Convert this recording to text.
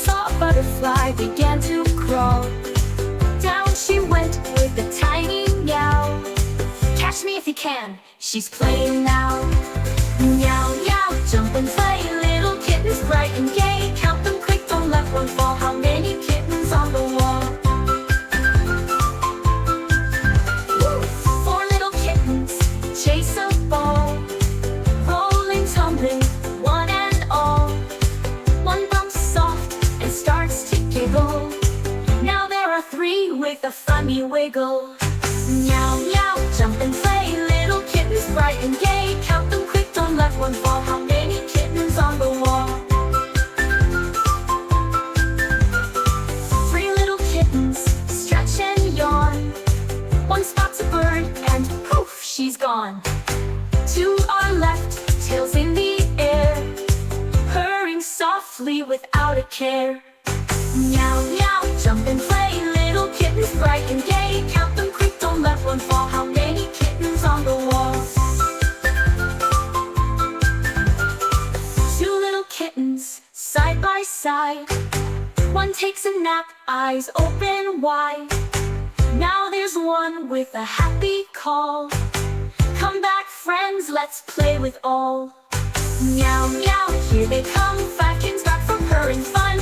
saw a butterfly began to crawl. Down she went with a tiny meow. Catch me if you can, she's playing now. Meow, meow, jump and play, little kittens bright and gay. Count them quick, don't let one fall. How many kittens on the wall? Woo! 4 little kittens chase a ball, rolling, tumbling, one and all. One bumps soft and starts to giggle. Now there are 3 with a funny wiggle. Meow, meow, jump and play, little kittens bright and gay. Count them quick, don't let one fall. How many kittens on the wall? 3 little kittens stretch and yawn. One spots a bird and poof, she's gone. 2 are left, tails in the air, purring softly without a care. Meow, meow, jump and play, little kittens bright and gay. Count them quick, don't let one fall. How many kittens on the wall? 2 little kittens, side by side. One takes a nap, eyes open wide. Now there's one with a happy call. Come back, friends, let's play with all. Meow, meow, here they come. 5 kittens back from purring fun.